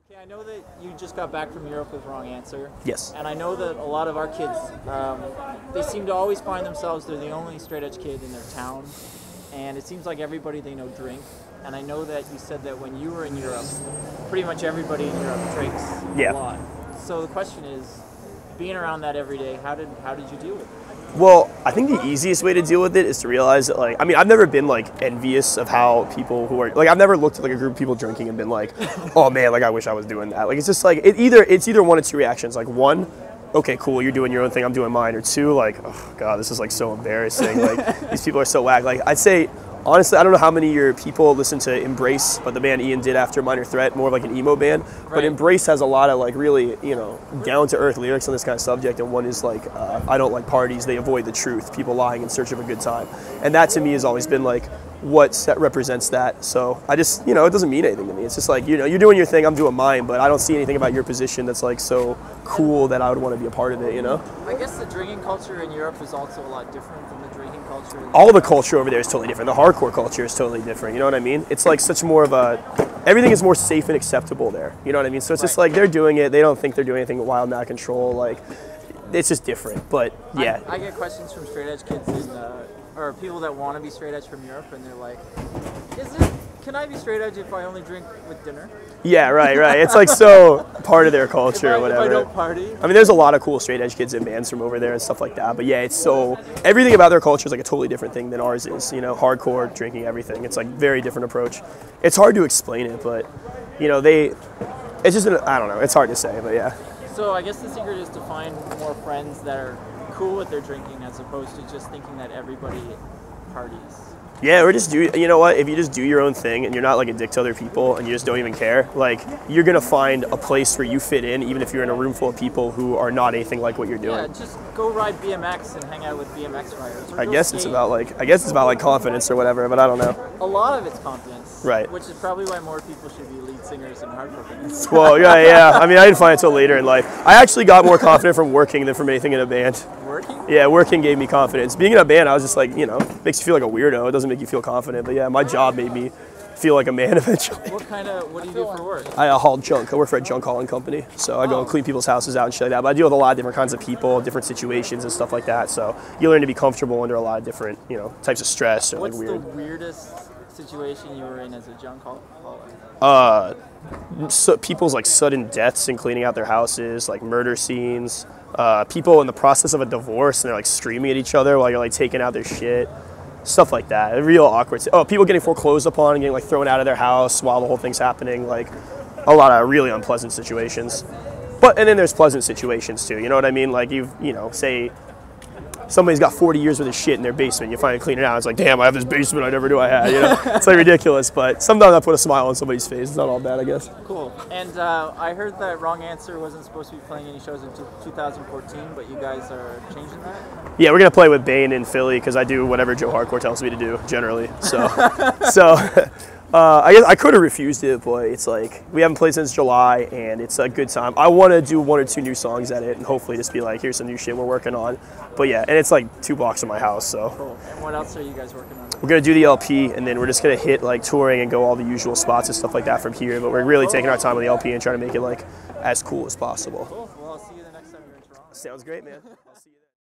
Okay, I know that you just got back from Europe with wrong answer. Yes. And I know that a lot of our kids, they seem to always find themselves, they're the only straight edge kid in their town. And it seems like everybody they know drink. And I know that you said that when you were in Europe, pretty much everybody in Europe drinks a lot. So the question is, being around that every day, how did you deal with it? Well, I think the easiest way to deal with it is to realize that, like, I mean, I've never been, like, envious of how people who are, like, I've never looked at, like, a group of people drinking and been like, oh, man, like, I wish I was doing that. Like, it's just, like, it's either one of two reactions. Like, one, okay, cool, you're doing your own thing, I'm doing mine. Or two, like, oh, God, this is, like, so embarrassing. Like, these people are so whack. Like, I'd say, honestly, I don't know how many of your people listen to Embrace, but the band Ian did after Minor Threat, more of like an emo band. Right. But Embrace has a lot of like really, down-to-earth lyrics on this kind of subject, and one is like, I don't like parties, they avoid the truth, people lying in search of a good time. And that to me has always been like what represents that. So I just, it doesn't mean anything to me. It's just like, you're doing your thing, I'm doing mine, but I don't see anything about your position that's like so cool that I would want to be a part of it, I guess the drinking culture in Europe is also a lot different from the drinking culture. All the culture over there is totally different. The hardcore culture is totally different. You know what I mean? It's like such more of everything is more safe and acceptable there. You know what I mean? So it's just like they're doing it. They don't think they're doing anything wild and out of control. Like, it's just different. But yeah. I get questions from straight edge kids or people that want to be straight edge from Europe, and they're like, can I be straight edge if I only drink with dinner? Yeah, right. It's like so part of their culture or whatever. If I don't party? I mean, there's a lot of cool straight edge kids in bands from over there and stuff like that. But yeah, it's so, everything about their culture is like a totally different thing than ours is. Hardcore, drinking, everything. It's like very different approach. It's hard to explain it, but it's just, I don't know. It's hard to say, but yeah. So I guess the secret is to find more friends that are cool with their drinking as opposed to just thinking that everybody parties. Yeah, or just if you just do your own thing and you're not like a dick to other people and you just don't even care, like you're gonna find a place where you fit in, even if you're in a room full of people who are not anything like what you're doing. Yeah, just go ride BMX and hang out with BMX riders. I guess it's about like confidence or whatever, but I don't know. A lot of it's confidence, right? Which is probably why more people should be lead singers in hardcore bands. Well, yeah. I mean, I didn't find it until later in life. I actually got more confident from working than from anything in a band. Working? Yeah, working gave me confidence. Being in a band, I was just like, makes you feel like a weirdo. It doesn't make you feel confident. But yeah, my job made me feel like a man eventually. What do you do for work? I haul junk. I work for a junk hauling company. So I go and clean people's houses out and shit like that. But I deal with a lot of different kinds of people, different situations and stuff like that. So you learn to be comfortable under a lot of different, types of stress or What's like weird. What's the weirdest situation you were in as a junk hauler? So people's like sudden deaths and cleaning out their houses, like murder scenes, people in the process of a divorce and they're like screaming at each other while you're like taking out their shit, stuff like that. Real awkward. People getting foreclosed upon and getting like thrown out of their house while the whole thing's happening, like a lot of really unpleasant situations. And then there's pleasant situations too, you know what I mean? Like say somebody's got 40 years worth of shit in their basement, you finally clean it out, it's like, damn, I have this basement I never knew I had, It's like ridiculous, but sometimes I put a smile on somebody's face. It's not all bad, I guess. Cool. And I heard that Wrong Answer wasn't supposed to be playing any shows in 2014, but you guys are changing that? Yeah, we're going to play with Bane in Philly because I do whatever Joe Hardcore tells me to do, generally. So, I guess I could have refused it, but it's like, we haven't played since July, and it's a good time. I want to do 1 or 2 new songs at it, and hopefully just be like, here's some new shit we're working on. But yeah, and it's like 2 blocks from my house, so. Cool. And what else are you guys working on? We're going to do the LP, and then we're just going to hit like touring and go all the usual spots and stuff like that from here, but we're really taking our time with the LP and trying to make it like as cool as possible. Cool. Well, I'll see you the next time you're in Toronto. Sounds great, man. I'll see you.